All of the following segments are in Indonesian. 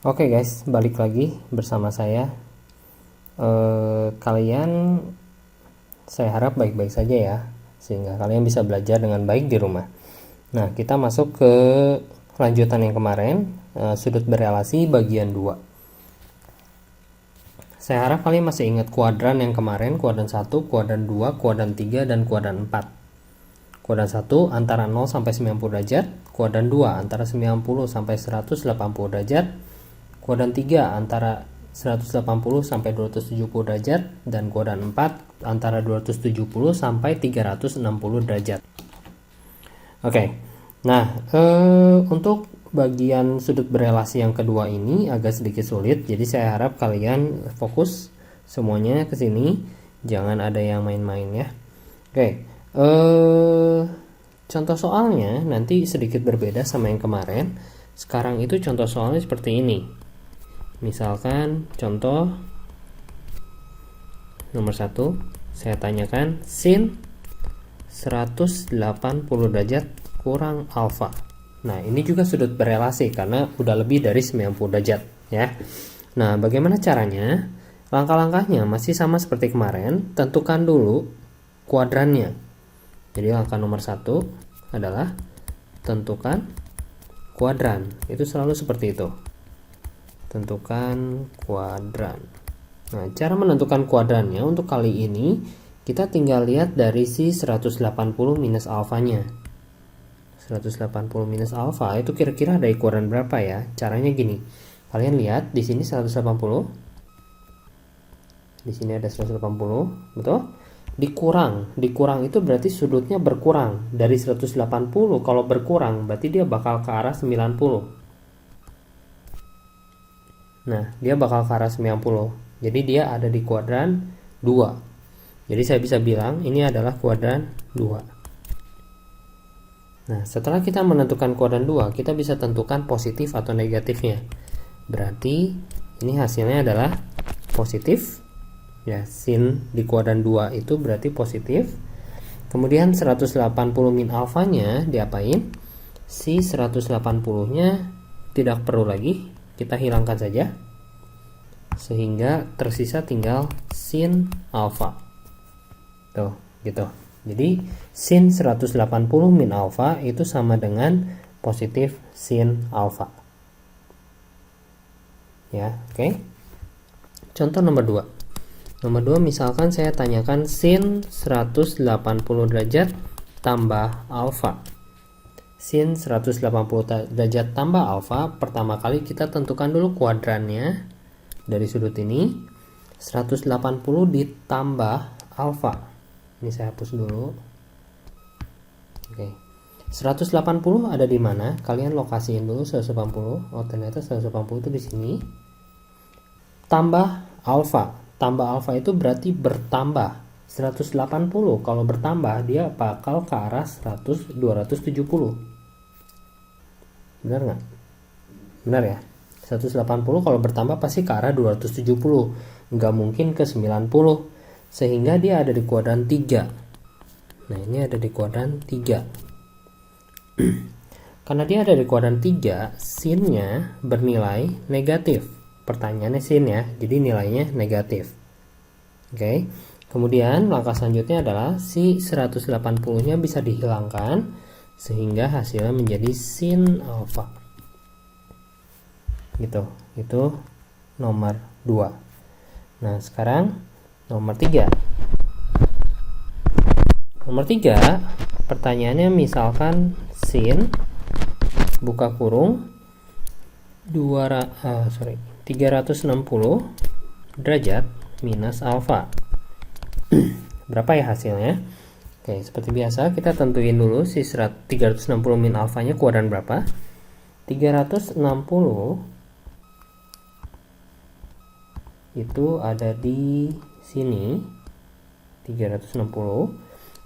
Oke guys, balik lagi bersama saya. Kalian, saya harap baik-baik saja ya, sehingga kalian bisa belajar dengan baik di rumah. Nah, kita masuk ke lanjutan yang kemarin, sudut berelasi bagian 2. Saya harap kalian masih ingat kuadran yang kemarin, kuadran 1, kuadran 2, kuadran 3, dan kuadran 4. Kuadran 1 antara 0 sampai 90 derajat, kuadran 2 antara 90 sampai 180 derajat, kuadran 3 antara 180 sampai 270 derajat, dan kuadran 4 antara 270 sampai 360 derajat. Oke. Nah, untuk bagian sudut berelasi yang kedua ini agak sedikit sulit, jadi saya harap kalian fokus semuanya ke sini, jangan ada yang main-main ya. Oke. Contoh soalnya nanti sedikit berbeda sama yang kemarin. Sekarang itu contoh soalnya seperti ini. Misalkan contoh nomor 1, saya tanyakan sin 180 derajat kurang alfa. Nah, ini juga sudut berelasi karena udah lebih dari 90 derajat ya. Nah, bagaimana caranya? Langkah-langkahnya masih sama seperti kemarin. Tentukan dulu kuadrannya. Jadi langkah nomor 1 adalah tentukan kuadran. Itu selalu seperti itu. Tentukan kuadran. Nah, cara menentukan kuadrannya untuk kali ini kita tinggal lihat dari si 180 minus alfanya. 180 minus alfa itu kira-kira ada kuadran berapa ya? Caranya gini. Kalian lihat di sini 180. Di sini ada 180, betul? Dikurang itu berarti sudutnya berkurang dari 180. Kalau berkurang berarti dia bakal ke arah 90. Nah, dia bakal ke arah 90. Jadi dia ada di kuadran 2. Jadi saya bisa bilang ini adalah kuadran 2. Nah, setelah kita menentukan kuadran 2, kita bisa tentukan positif atau negatifnya. Berarti ini hasilnya adalah positif. Ya, sin di kuadran 2 itu berarti positif. Kemudian 180 min alfanya diapain? Si 180-nya tidak perlu lagi, kita hilangkan saja. Sehingga tersisa tinggal sin alfa. Tuh, gitu. Jadi sin 180 min alfa itu sama dengan positif sin alfa. Ya, oke. Contoh nomor 2. Nomor 2 misalkan saya tanyakan sin 180 derajat tambah alfa. Sin 180 derajat tambah alfa, pertama kali kita tentukan dulu kuadrannya dari sudut ini. 180 ditambah alfa. Ini saya hapus dulu. Oke. 180 ada di mana? Kalian lokasiin dulu 180. Oh, ternyata 180 itu di sini. Tambah alfa. Tambah alfa itu berarti bertambah. 180 kalau bertambah dia bakal ke arah 270. Benar nggak? Benar ya? 180 kalau bertambah pasti ke arah 270. Nggak mungkin ke 90. Sehingga dia ada di kuadran 3. Nah, ini ada di kuadran 3. Karena dia ada di kuadran 3, sinnya bernilai negatif. Pertanyaannya sin ya, jadi nilainya negatif. Oke. Kemudian langkah selanjutnya adalah si 180-nya bisa dihilangkan sehingga hasilnya menjadi sin alfa. Gitu. Itu nomor 2. Nah, sekarang nomor 3. Nomor 3, pertanyaannya misalkan sin buka kurung 360 derajat minus alfa. Berapa ya hasilnya? Oke, seperti biasa kita tentuin dulu si 360 min alfanya kuadran berapa? 360 itu ada di sini. 360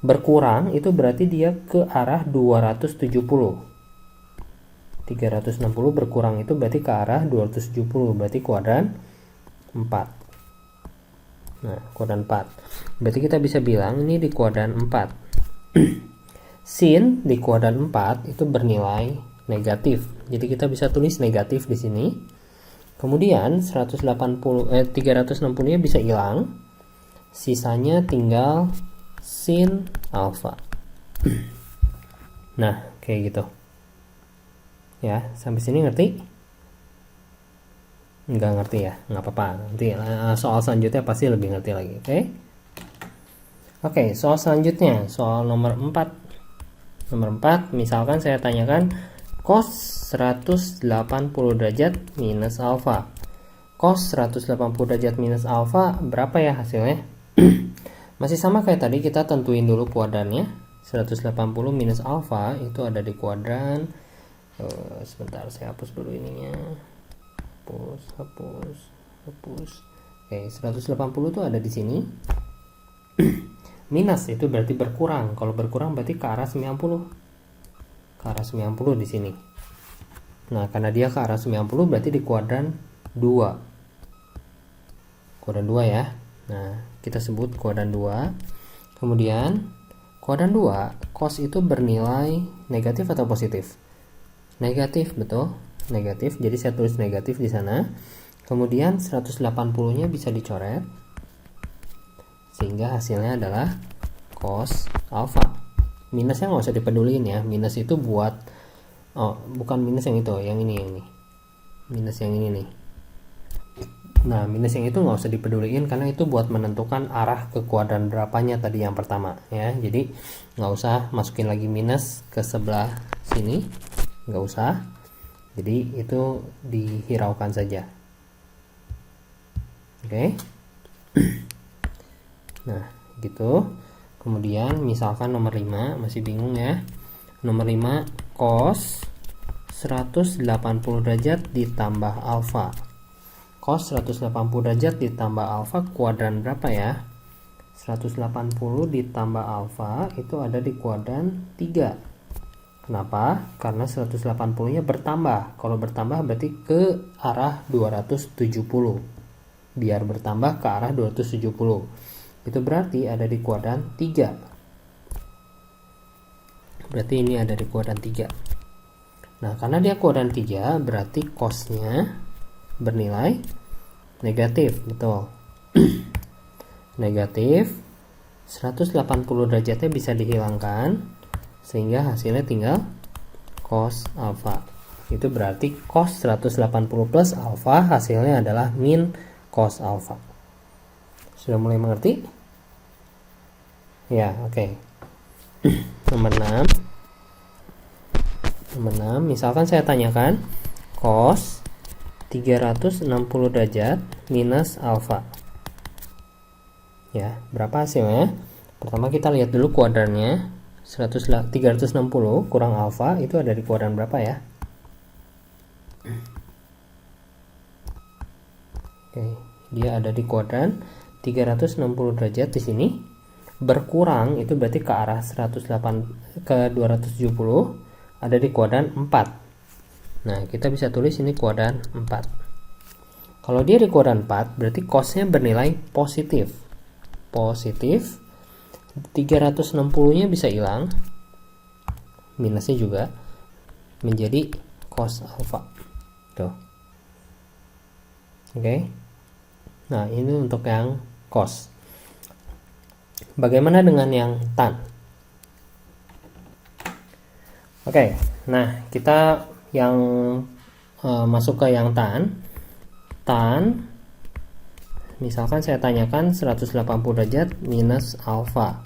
berkurang itu berarti dia ke arah 270. 360 berkurang itu berarti ke arah 270, berarti kuadran 4. Nah, kuadran 4. Berarti kita bisa bilang ini di kuadran 4. Sin di kuadran 4 itu bernilai negatif. Jadi kita bisa tulis negatif di sini. Kemudian 360-nya bisa hilang. Sisanya tinggal sin alfa. Nah, kayak gitu. Ya, sampai sini ngerti? Nggak ngerti ya? Nggak apa-apa. Nanti soal selanjutnya pasti lebih ngerti lagi. Oke, soal selanjutnya, soal nomor 4. Nomor 4, misalkan saya tanyakan cos 180 derajat minus alfa. Cos 180 derajat minus alfa berapa ya hasilnya? Masih sama kayak tadi, kita tentuin dulu kuadrannya. 180 minus alfa itu ada di kuadran. Sebentar, saya hapus dulu ininya. Hapus. Oke, 180 itu ada di sini. Minus itu berarti berkurang. Kalau berkurang berarti ke arah 90. Ke arah 90 di sini. Nah, karena dia ke arah 90 berarti di kuadran 2. Kuadran 2 ya. Nah, kita sebut kuadran 2. Kemudian kuadran 2, cos itu bernilai negatif atau positif? Negatif, betul. Negatif. Jadi saya tulis negatif di sana. Kemudian 180-nya bisa dicoret. Sehingga hasilnya adalah cos alfa. Minusnya nggak usah dipeduliin ya. Minus itu buat bukan minus yang itu, yang ini. Minus yang ini nih. Nah, minus yang itu nggak usah dipeduliin karena itu buat menentukan arah ke kuadran berapanya tadi yang pertama ya. Jadi nggak usah masukin lagi minus ke sebelah sini, nggak usah. Jadi itu dihiraukan saja. Oke. Nah, gitu. Kemudian misalkan nomor 5, masih bingung ya. Nomor 5, cos 180 derajat ditambah alfa. Cos 180 derajat ditambah alfa kuadran berapa ya? 180 ditambah alfa itu ada di kuadran 3. Kenapa? Karena 180-nya bertambah. Kalau bertambah berarti ke arah 270. Biar bertambah ke arah 270. Itu berarti ada di kuadran 3. Berarti ini ada di kuadran 3. Nah, karena dia kuadran 3 berarti cosnya bernilai negatif, betul. Negatif. 180 derajatnya bisa dihilangkan sehingga hasilnya tinggal cos alfa. Itu berarti cos 180 plus alfa hasilnya adalah min cos alfa. Sudah mulai mengerti? Ya, oke. Nomor 6, misalkan saya tanyakan cos 360 derajat minus alfa. Ya, berapa hasilnya? Pertama kita lihat dulu kuadrannya. 360 kurang alfa itu ada di kuadran berapa ya? Oke, dia ada di kuadran 360 derajat di sini. Berkurang itu berarti ke arah 270 ada di kuadran 4. Nah, kita bisa tulis ini kuadran 4. Kalau dia di kuadran 4, berarti cosnya bernilai positif. Positif. 360-nya bisa hilang. Minusnya juga. Menjadi cos alfa. Tuh. Oke. Nah, ini untuk yang cos. Bagaimana dengan yang tan? Oke. Nah, kita yang masuk ke yang tan, misalkan saya tanyakan 180 derajat minus alfa.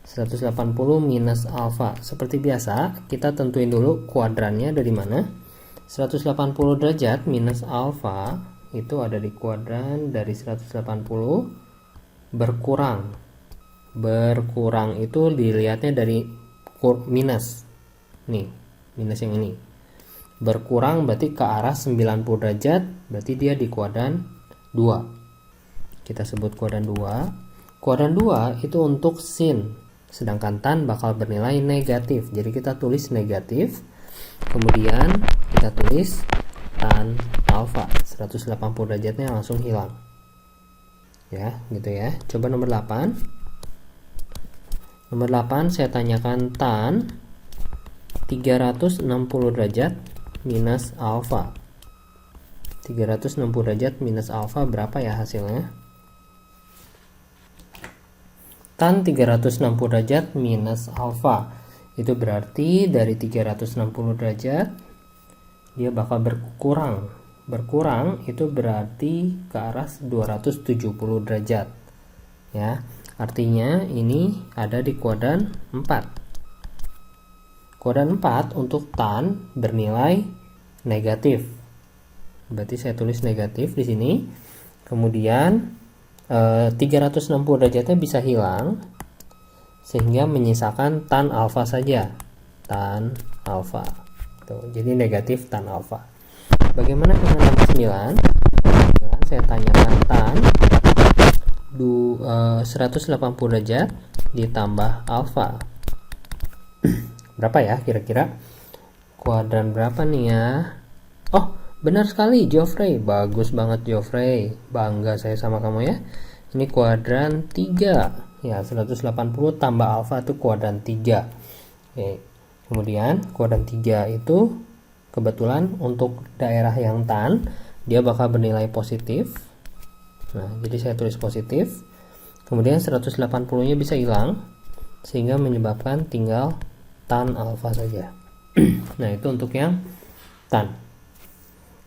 180 minus alfa. Seperti biasa, kita tentuin dulu kuadrannya dari mana. 180 derajat minus alfa itu ada di kuadran dari 180 berkurang. Berkurang itu dilihatnya dari minus. Nih, minus yang ini. Berkurang berarti ke arah 90 derajat, berarti dia di kuadran 2. Kita sebut kuadran 2. Kuadran 2 itu untuk sin, sedangkan tan bakal bernilai negatif. Jadi kita tulis negatif. Kemudian kita tulis tan alfa. 180 derajatnya langsung hilang. Ya, gitu ya. Coba nomor 8. Nomor 8 saya tanyakan tan 360 derajat minus alfa. 360 derajat minus alfa berapa ya hasilnya? Tan 360 derajat minus alfa. Itu berarti dari 360 derajat dia bakal berkurang. Berkurang itu berarti ke arah 270 derajat. Ya, artinya ini ada di kuadran 4. Kuadran 4 untuk tan bernilai negatif. Berarti saya tulis negatif di sini. Kemudian 360 derajatnya bisa hilang sehingga menyisakan tan alfa saja. Tan alfa. Tuh, jadi negatif tan alfa. Bagaimana dengan nomor 9? 9 saya tanyakan tan 180 derajat ditambah alfa. Berapa ya kira-kira? Kuadran berapa nih ya? Oh, benar sekali Geoffrey. Bagus banget Geoffrey. Bangga saya sama kamu ya. Ini kuadran 3. Ya, 180 tambah alfa itu kuadran 3. Oke. Kemudian kuadran 3 itu kebetulan untuk daerah yang tan dia bakal bernilai positif. Nah, jadi saya tulis positif. Kemudian 180-nya bisa hilang sehingga menyebabkan tinggal tan alfa saja. Nah, itu untuk yang tan.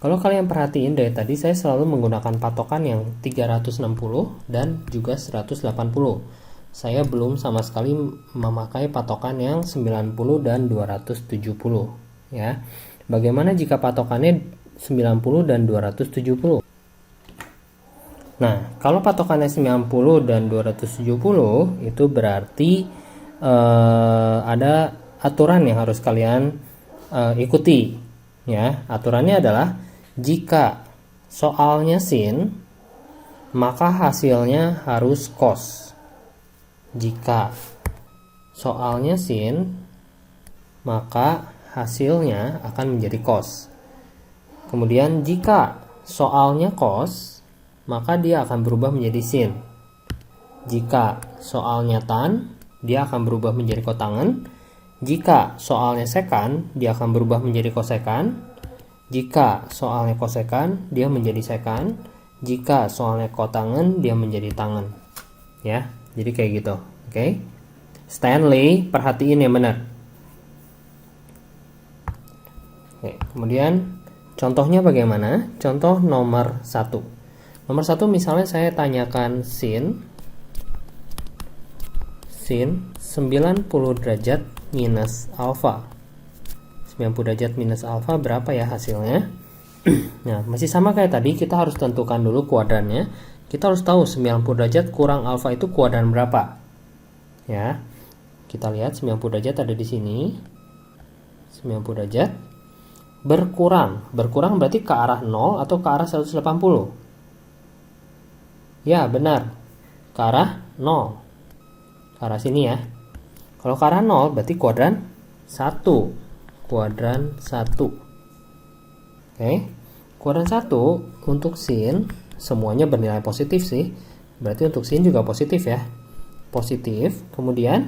Kalau kalian perhatiin dari tadi saya selalu menggunakan patokan yang 360 dan juga 180. Saya belum sama sekali memakai patokan yang 90 dan 270 ya. Bagaimana jika patokannya 90 dan 270? Nah, kalau patokannya 90 dan 270 itu berarti ada aturan yang harus kalian ikuti ya. Aturannya adalah jika soalnya sin maka hasilnya harus cos. Jika soalnya sin maka hasilnya akan menjadi cos. Kemudian jika soalnya cos maka dia akan berubah menjadi sin. Jika soalnya tan dia akan berubah menjadi kotangen. Jika soalnya sekan, dia akan berubah menjadi kosekan. Jika soalnya kosekan, dia menjadi sekan. Jika soalnya kotangen, dia menjadi tangen. Ya, jadi kayak gitu. Oke. Stanley, perhatiin yang benar. Oke, kemudian contohnya bagaimana? Contoh nomor 1. Nomor 1 misalnya saya tanyakan sin 90 derajat minus alfa. 90 derajat minus alfa berapa ya hasilnya? Nah, masih sama kayak tadi, kita harus tentukan dulu kuadrannya. Kita harus tahu 90 derajat kurang alfa itu kuadran berapa. Ya. Kita lihat 90 derajat ada di sini. 90 derajat berkurang. Berkurang berarti ke arah 0 atau ke arah 180? Ya, benar. Ke arah 0. Ke arah sini ya. Kalau ke arah 0 berarti kuadran 1. Kuadran 1. Oke. Kuadran 1 untuk sin semuanya bernilai positif sih. Berarti untuk sin juga positif ya. Positif. Kemudian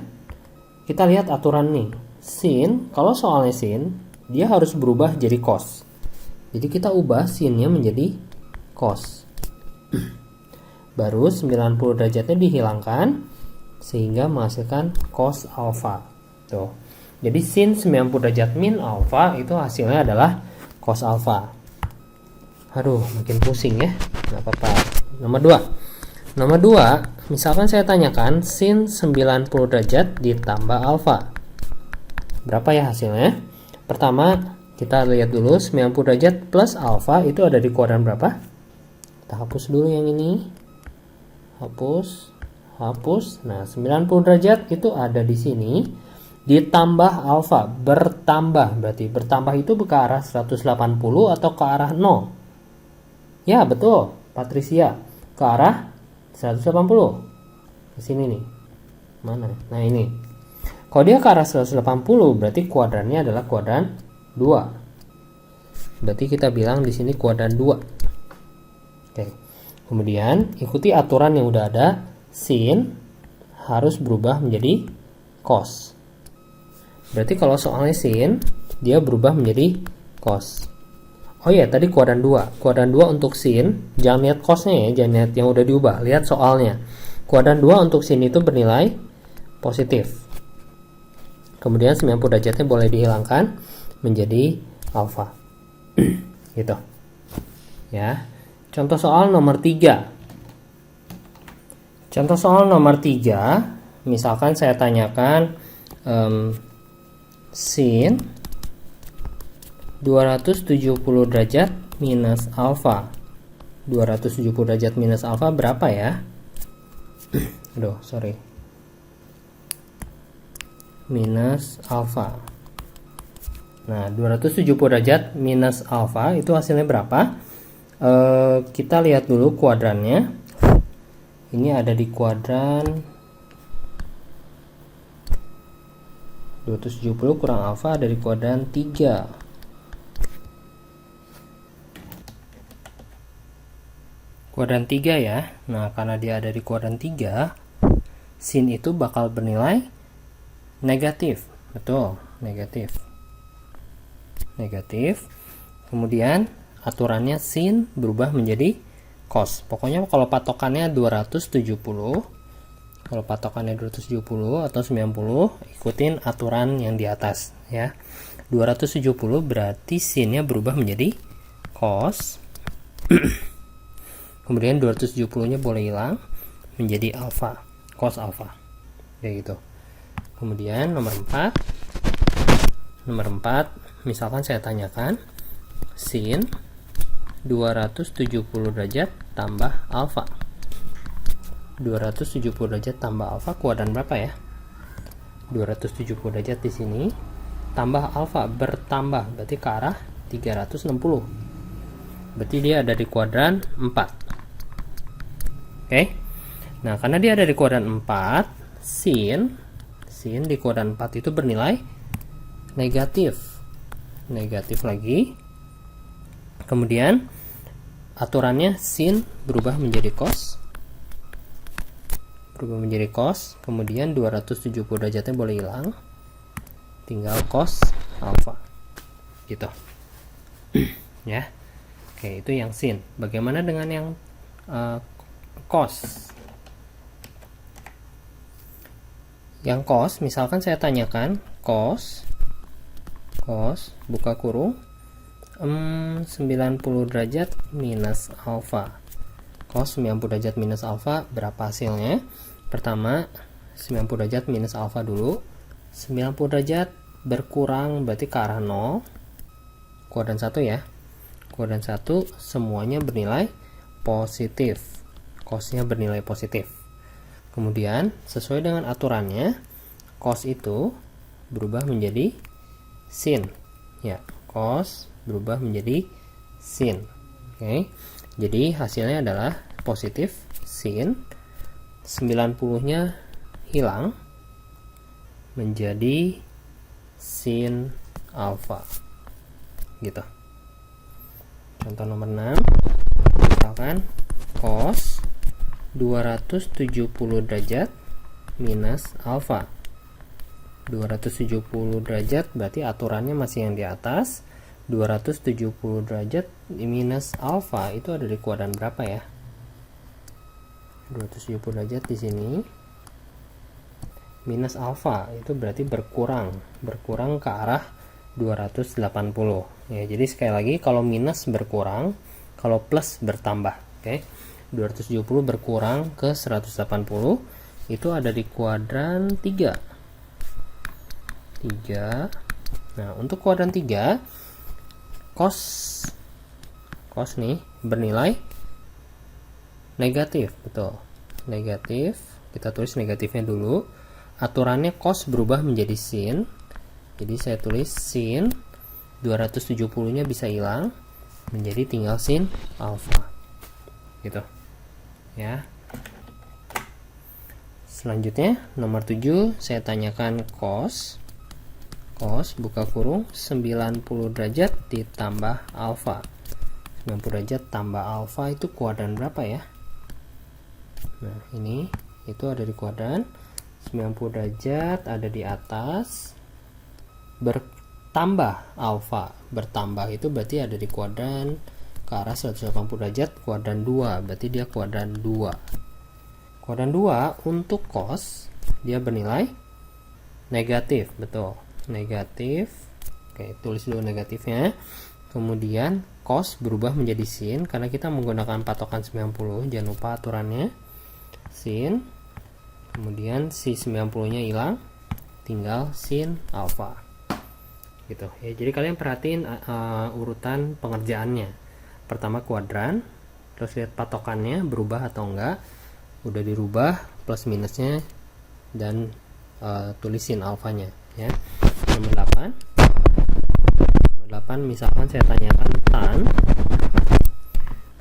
kita lihat aturan nih. Sin, kalau soalnya sin, dia harus berubah jadi cos. Jadi kita ubah sinnya menjadi cos. Baru 90 derajatnya dihilangkan sehingga menghasilkan cos alfa. Tuh. Jadi sin 90 derajat min alfa itu hasilnya adalah cos alfa. Aduh, makin pusing ya. Nggak apa-apa. Nomor 2. Nomor 2, misalkan saya tanyakan sin 90 derajat ditambah alfa. Berapa ya hasilnya? Pertama, kita lihat dulu 90 derajat plus alfa itu ada di kuadran berapa? Kita hapus dulu yang ini. Hapus. Nah, 90 derajat itu ada di sini ditambah alfa, bertambah. Berarti bertambah itu ke arah 180 atau ke arah 0? Ya, betul, Patricia. Ke arah 180. Ke sini nih. Mana? Nah, ini. Kalau dia ke arah 180 berarti kuadrannya adalah kuadran 2. Berarti kita bilang di sini kuadran 2. Oke. Kemudian ikuti aturan yang udah ada. Sin harus berubah menjadi cos. Berarti kalau soalnya sin dia berubah menjadi cos. Oh ya, tadi kuadran 2. Kuadran 2 untuk sin, jangan lihat cosnya ya, jangan lihat yang udah diubah, lihat soalnya. Kuadran 2 untuk sin itu bernilai positif. Kemudian 90 derajatnya boleh dihilangkan menjadi alfa. Gitu. Ya. Contoh soal nomor 3. Contoh soal nomor 3, misalkan saya tanyakan sin 270 derajat minus alfa. 270 derajat minus alfa berapa ya? Aduh, sorry. Minus alfa. Nah, 270 derajat minus alfa itu hasilnya berapa? Kita lihat dulu kuadrannya. Ini ada di kuadran 270 kurang alfa ada di kuadran 3. Kuadran 3 ya. Nah, karena dia ada di kuadran 3, sin itu bakal bernilai negatif. Betul, negatif. Negatif. Kemudian aturannya sin berubah menjadi cos. Pokoknya kalau patokannya 270, kalau patokannya 270 atau 90, ikutin aturan yang di atas ya. 270 berarti sinnya berubah menjadi cos. Kemudian 270-nya boleh hilang menjadi alfa, cos alfa. Kayak gitu. Kemudian nomor 4. Nomor 4, misalkan saya tanyakan sin 270 derajat tambah alfa. 270 derajat tambah alfa kuadran berapa ya? 270 derajat di sini tambah alfa bertambah berarti ke arah 360. Berarti dia ada di kuadran 4. Oke. Nah, karena dia ada di kuadran 4, sin di kuadran 4 itu bernilai negatif. Negatif lagi. Kemudian aturannya sin berubah menjadi cos. Berubah menjadi cos, kemudian 270 derajatnya boleh hilang. Tinggal cos alfa. Gitu. Ya. Oke, itu yang sin. Bagaimana dengan yang cos? Yang cos, misalkan saya tanyakan cos buka kurung 90 derajat minus alfa. Cos 90 derajat minus alfa berapa hasilnya? Pertama 90 derajat minus alfa dulu. 90 derajat berkurang berarti ke arah 0. Kuadran 1 ya. Kuadran 1 semuanya bernilai positif. Cosnya bernilai positif. Kemudian sesuai dengan aturannya, cos itu berubah menjadi sin. Ya, cos berubah menjadi sin. Oke. Jadi hasilnya adalah positif sin. 90-nya hilang menjadi sin alfa. Gitu. Contoh nomor 6. Misalkan cos 270 derajat minus alfa. 270 derajat berarti aturannya masih yang di atas. 270 derajat minus alfa itu ada di kuadran berapa ya? 270 derajat di sini minus alfa itu berarti berkurang ke arah 280 ya. Jadi sekali lagi, kalau minus berkurang, kalau plus bertambah. Oke. 270 berkurang ke 180 itu ada di kuadran 3. Nah, untuk kuadran 3 cos nih bernilai negatif. Betul, negatif. Kita tulis negatifnya dulu. Aturannya cos berubah menjadi sin. Jadi saya tulis sin 270-nya bisa hilang menjadi tinggal sin alfa. Gitu. Ya. Selanjutnya nomor 7 saya tanyakan cos buka kurung 90 derajat ditambah alfa. 90 derajat tambah alfa itu kuadran berapa ya? Nah, ini itu ada di kuadran 90 derajat ada di atas tambah alfa. Bertambah itu berarti ada di kuadran ke arah 180 derajat, kuadran 2, berarti dia kuadran 2. Kuadran 2 untuk cos dia bernilai negatif, betul, negatif. Oke, tulis dulu negatifnya. Kemudian cos berubah menjadi sin karena kita menggunakan patokan 90, jangan lupa aturannya. Sin, kemudian si 90-nya hilang, tinggal sin alfa. Gitu ya. Jadi kalian perhatiin urutan pengerjaannya. Pertama kuadran, terus lihat patokannya berubah atau enggak. Udah dirubah, plus minusnya, dan tulisin alfanya ya. Nomor 8 misalkan saya tanyakan tan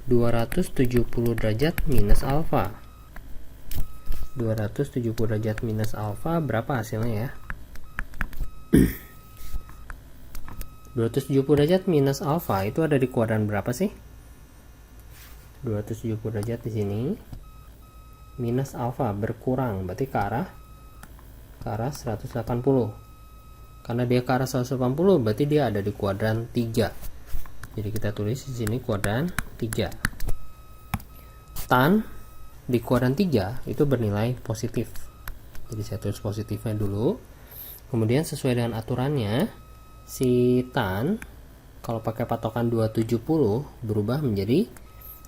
270 derajat minus alfa. 270 derajat minus alfa berapa hasilnya ya? 270 derajat minus alfa itu ada di kuadran berapa sih? 270 derajat di sini minus alfa berkurang, berarti ke arah 180. Karena dia ke arah 180 berarti dia ada di kuadran 3. Jadi kita tulis di sini kuadran 3. Tan di kuadran 3 itu bernilai positif. Jadi saya tulis positifnya dulu. Kemudian sesuai dengan aturannya, si tan kalau pakai patokan 270 berubah menjadi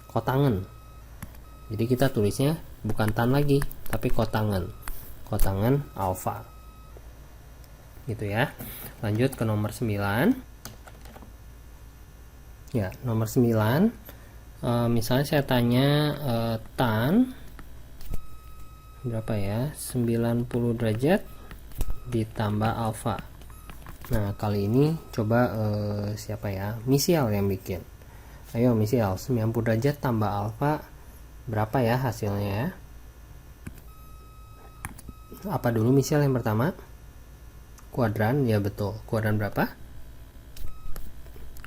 kotangen. Jadi kita tulisnya bukan tan lagi, tapi kotangen. Kotangen alfa. Gitu ya. Lanjut ke nomor 9. Ya, nomor 9. Misalnya saya tanya tan berapa ya? 90 derajat ditambah alfa. Nah, kali ini coba siapa ya? Misial yang bikin. Ayo misial, 90 derajat tambah alfa berapa ya hasilnya ya? Apa dulu misial yang pertama? Kuadran, ya betul. Kuadran berapa?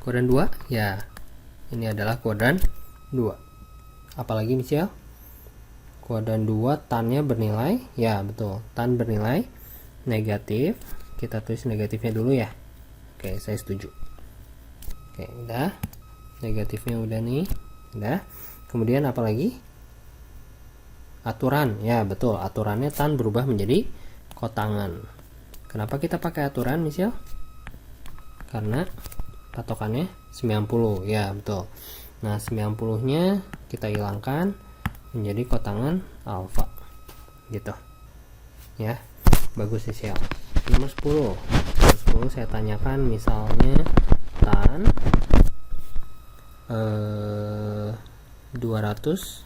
Kuadran 2? Ya. Ini adalah kuadran 2. Apalagi misial? Kuadran 2 tannya bernilai, ya betul. Tan bernilai negatif. Kita tulis negatifnya dulu ya. Oke, saya setuju. Oke, udah. Negatifnya udah nih. Udah. Kemudian apa lagi? Aturan, ya betul. Aturannya tan berubah menjadi kotangan. Kenapa kita pakai aturan misal? Karena patokannya 90, ya betul. Nah 90-nya kita hilangkan menjadi kotangan alfa, gitu ya. Bagus sih. Nomor 10. Nomor 10 saya tanyakan misalnya tan 270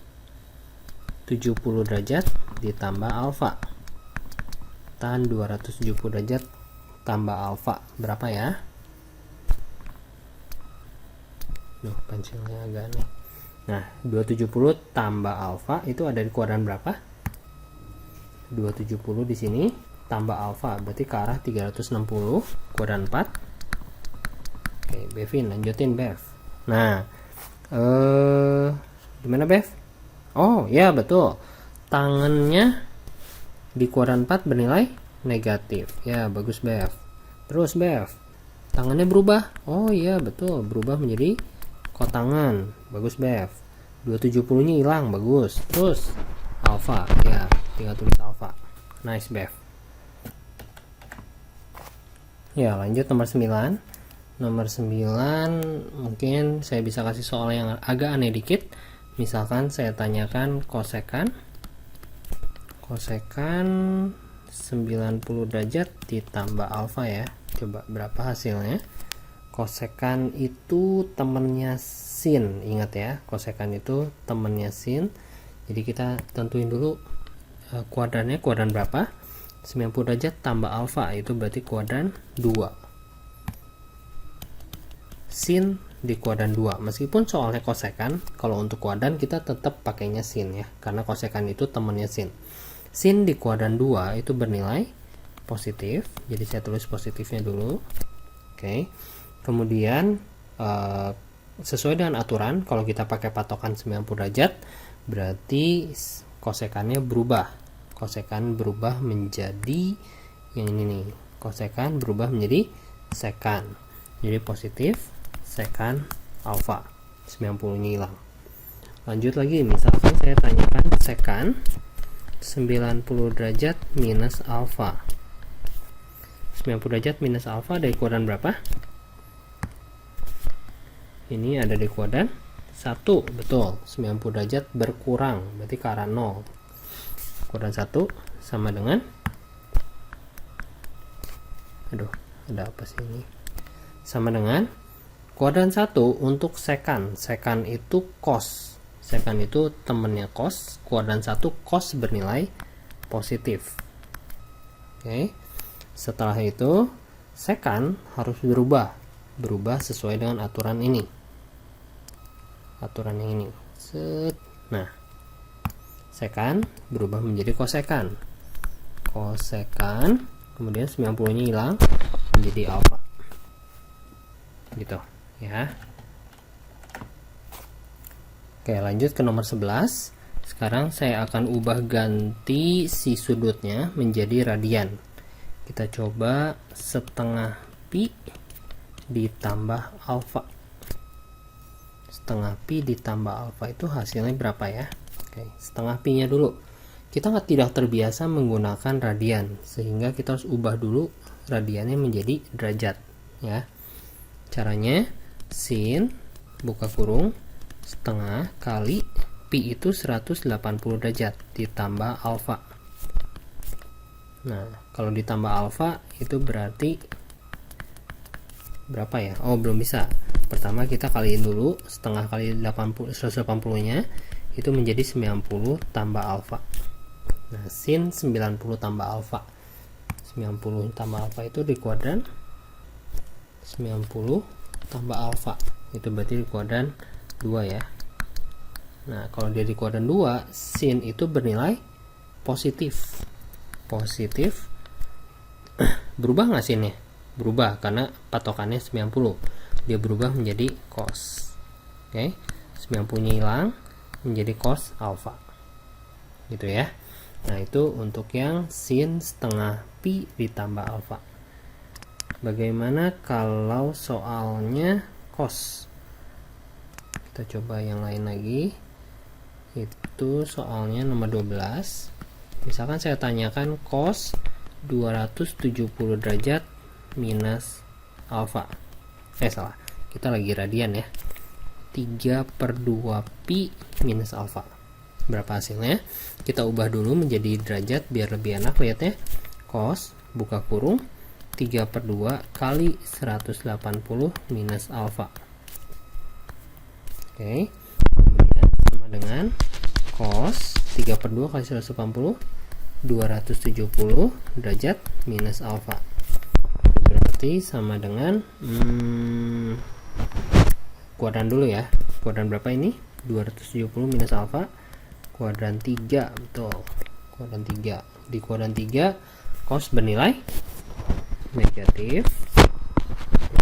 derajat ditambah alfa. Tan 270 derajat tambah alfa berapa ya? Pensilnya agak aneh. Nah, 270 tambah alfa itu ada di kuadran berapa? 270 di sini tambah alfa berarti ke arah 360, kuadran 4. Oke, Bevin lanjutin Bev. Nah, gimana Bev? Oh, ya betul. Tangannya di kuadran 4 bernilai negatif. Ya, bagus Bev. Terus Bev, tangannya berubah. Oh iya, betul, berubah menjadi kotangan. Bagus Bev. 270-nya hilang, bagus. Terus alfa, ya, tinggal tulis alfa. Nice Bev. Ya, lanjut nomor 9. Nomor 9 mungkin saya bisa kasih soal yang agak aneh dikit. Misalkan saya tanyakan kosekan 90 derajat ditambah alfa ya. Coba berapa hasilnya? Kosekan itu temennya sin, ingat ya, kosekan itu temennya sin. Jadi kita tentuin dulu kuadrannya, kuadran berapa? 90 derajat tambah alfa itu berarti kuadran 2. Sin di kuadran 2. Meskipun soalnya kosekan, kalau untuk kuadran kita tetap pakainya sin ya, karena kosekan itu temennya sin. Sin di kuadran 2 itu bernilai positif, jadi saya tulis positifnya dulu. Oke. Kemudian sesuai dengan aturan, kalau kita pakai patokan 90 derajat berarti kosekannya berubah. Kosekan berubah menjadi yang ini nih. Kosekan berubah menjadi sekan. Jadi positif sekan alfa. 90 nya hilang. Lanjut lagi, misalkan saya tanyakan sekan 90 derajat minus alfa. 90 derajat minus alfa dari kuadran berapa? Ini ada di kuadran 1, betul. 90 derajat berkurang, berarti ke arah 0. Kuadran 1 sama dengan, aduh, ada apa sih ini? Sama dengan kuadran 1 untuk sekan. Sekan itu cos. Sekan itu temennya cos. Kuadran 1 cos bernilai positif. Oke. Setelah itu, sekan harus berubah sesuai dengan aturan ini. Aturan yang ini. Set. Nah, sekan berubah menjadi kosekan. Kosekan, kemudian 90-nya hilang menjadi alfa. Gitu, ya. Oke, lanjut ke nomor 11. Sekarang saya akan ubah ganti si sudutnya menjadi radian. Kita coba setengah pi ditambah alfa. Setengah pi ditambah alfa itu hasilnya berapa ya? Oke, setengah pi nya dulu. Kita tidak terbiasa menggunakan radian, sehingga kita harus ubah dulu radiannya menjadi derajat, ya. Caranya, sin buka kurung setengah kali pi itu 180 derajat ditambah alfa. Nah, kalau ditambah alfa itu berarti berapa ya? Oh, belum bisa. Pertama kita kaliin dulu setengah kali 180 nya itu menjadi 90 tambah alfa. Nah, sin 90 tambah alfa. 90 tambah alfa itu di kuadran 90 tambah alfa. Itu berarti di kuadran 2 ya. Nah, kalau dia di kuadran 2, sin itu bernilai positif. Positif. Berubah nggak sinnya? Berubah karena patokannya 90. Dia berubah menjadi cos. Oke. 90-nya hilang menjadi cos alfa. Gitu ya. Nah, itu untuk yang sin setengah pi ditambah alfa. Bagaimana kalau soalnya cos? Kita coba yang lain lagi. Itu soalnya nomor 12. Misalkan saya tanyakan cos 270 derajat minus alfa. Salah. Kita lagi radian ya. 3/2 pi minus alfa. Berapa hasilnya? Kita ubah dulu menjadi derajat biar lebih enak lihatnya. Cos buka kurung 3/2 kali 180 minus alfa. Oke. Kemudian sama dengan cos 3/2 kali 180 270 derajat minus alfa. Berarti sama dengan kuadran dulu ya. Kuadran berapa ini? 270 minus alfa. Kuadran 3, betul. Kuadran 3. Di kuadran 3 cos bernilai negatif.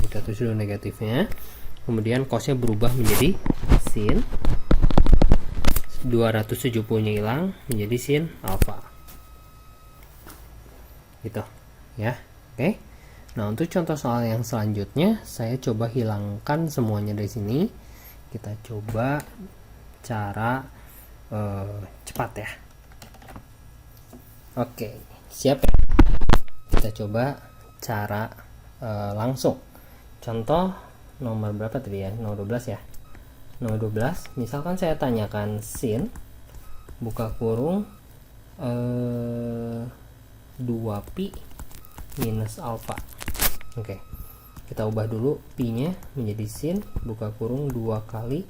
Kita tulis dulu negatifnya. Kemudian cosnya berubah menjadi sin. 270-nya hilang menjadi sin alfa. Gitu ya. Oke. Nah, untuk contoh soal yang selanjutnya, saya coba hilangkan semuanya dari sini. Kita coba cara cepat ya. Oke, siap ya? Kita coba cara langsung. Contoh nomor berapa tadi ya? Nomor 12 ya. Nomor 12, misalkan saya tanyakan sin buka kurung 2pi minus alfa. Oke. Kita ubah dulu pi-nya menjadi sin buka kurung 2 kali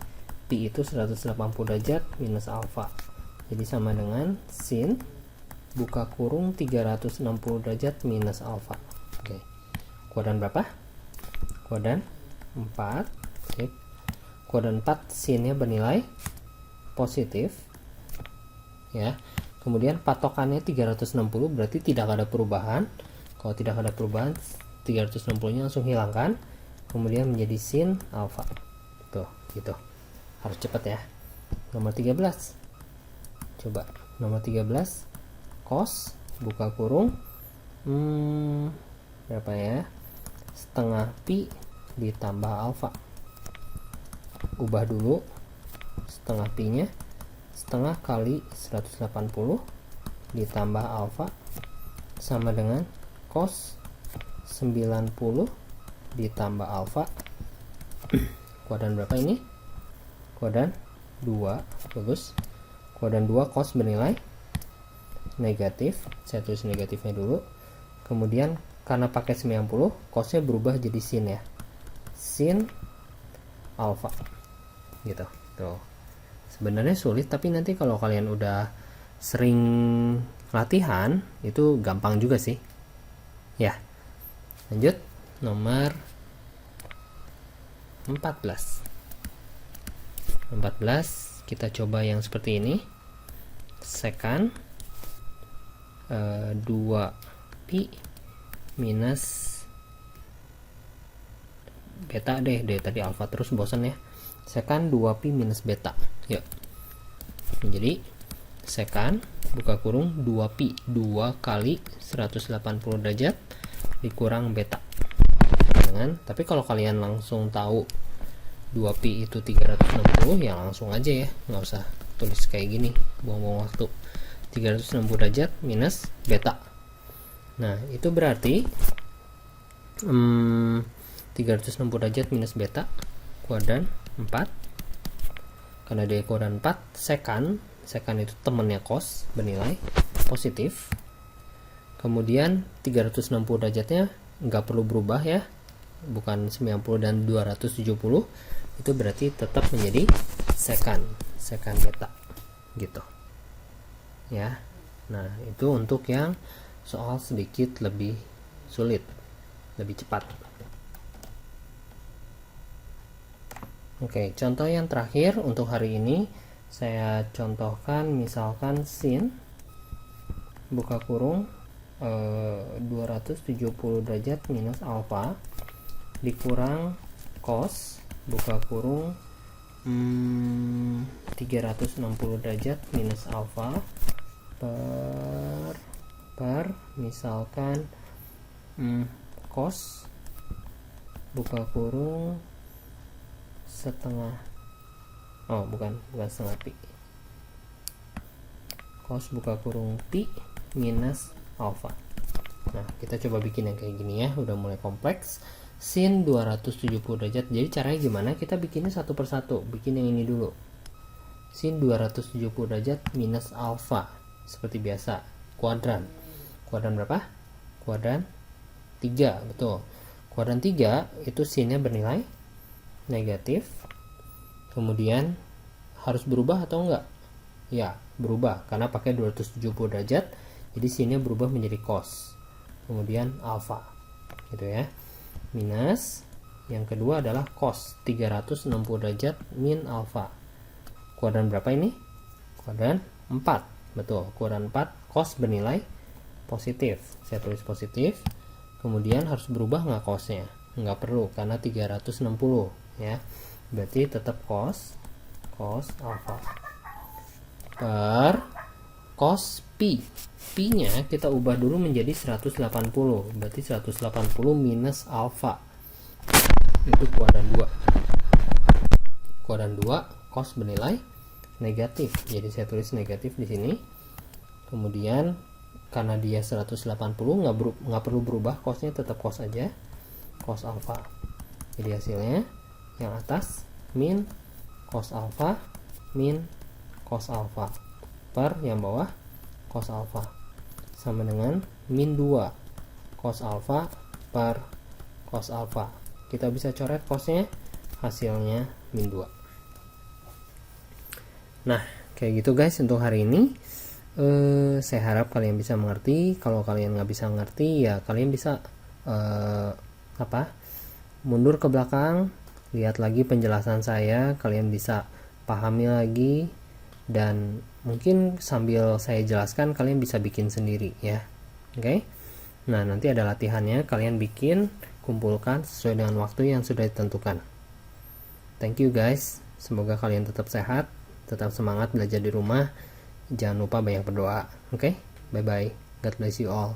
pi itu 180 derajat minus alfa. Jadi sama dengan sin buka kurung 360 derajat minus alfa. Oke. Kuadran berapa? Kuadran 4. Sip. Kuadran 4 sin-nya bernilai positif. Ya. Kemudian patokannya 360 berarti tidak ada perubahan. Kalau tidak ada perubahan 360-nya langsung hilangkan. Kemudian menjadi sin alfa. Tuh, gitu. Harus cepat ya. Nomor 13. Coba nomor 13 cos buka kurung berapa ya? setengah pi ditambah alfa. Ubah dulu setengah pi nya, setengah kali 180 ditambah alfa sama dengan cos 90 ditambah alfa. Kuadran berapa ini? Kuadran 2. Bagus. Kuadran 2 cos bernilai negatif. Saya tulis negatifnya dulu. Kemudian karena pakai 90, cosnya berubah jadi sin ya. Sin alfa. Gitu. Tuh. Sebenarnya sulit, tapi nanti kalau kalian udah sering latihan, itu gampang juga sih. Ya. Lanjut. Nomor 14 kita coba yang seperti ini. Sekan 2 pi minus beta deh tadi alfa terus bosan ya. Sekan 2 pi minus beta. Yuk. Jadi sekan buka kurung 2 pi 2 kali 180 derajat dikurang beta. Tapi kalau kalian langsung tahu 2pi itu 360, ya langsung aja ya, nggak usah tulis kayak gini, buang-buang waktu. 360 derajat minus beta. Nah, itu berarti 360 derajat minus beta kuadran 4. Karena dia kuadran 4, sekan itu temennya cos bernilai positif. Kemudian 360 derajatnya nggak perlu berubah ya, bukan 90 dan 270, itu berarti tetap menjadi sekan beta gitu ya. Nah, itu untuk yang soal sedikit lebih sulit, lebih cepat. Oke, contoh yang terakhir untuk hari ini saya contohkan, misalkan sin buka kurung 270 derajat minus alfa dikurang cos buka kurung 360 derajat minus alfa per misalkan cos buka kurung setengah, bukan setengah pi, cos buka kurung pi minus alfa. Nah, kita coba bikin yang kayak gini ya, udah mulai kompleks. Sin 270 derajat. Jadi caranya gimana? Kita bikinnya satu persatu. Bikin yang ini dulu. Sin 270 derajat minus alfa. Seperti biasa, kuadran. Kuadran berapa? Kuadran 3, betul. Kuadran 3 itu sinnya bernilai negatif. Kemudian harus berubah atau enggak? Ya, berubah karena pakai 270 derajat. Jadi sinnya berubah menjadi cos. Kemudian alfa. Gitu ya. Minus yang kedua adalah cos 360 derajat min alfa. Kuadran berapa ini? Kuadran 4. Betul, kuadran 4 cos bernilai positif. Saya tulis positif. Kemudian harus berubah nggak cosnya? Nggak perlu karena 360 ya. Berarti tetap cos alfa per cos pi. Pi-nya kita ubah dulu menjadi 180. Berarti 180 minus alfa. Itu kuadran 2. Kuadran 2 cos bernilai negatif. Jadi saya tulis negatif di sini. Kemudian karena dia 180 nggak perlu berubah, cosnya tetap cos aja. Cos alfa. Jadi hasilnya yang atas min cos alfa min cos alfa per yang bawah cos alfa sama dengan min 2 cos alfa per cos alfa. Kita bisa coret cosnya, hasilnya min 2. Nah, kayak gitu guys untuk hari ini. Saya harap kalian bisa mengerti. Kalau kalian nggak bisa mengerti, ya kalian bisa mundur ke belakang, lihat lagi penjelasan saya, kalian bisa pahami lagi, dan mungkin sambil saya jelaskan kalian bisa bikin sendiri ya. Oke. Nah, nanti ada latihannya, kalian bikin, kumpulkan sesuai dengan waktu yang sudah ditentukan. Thank you guys. Semoga kalian tetap sehat, tetap semangat belajar di rumah. Jangan lupa banyak berdoa. Oke? Bye bye. God bless you all.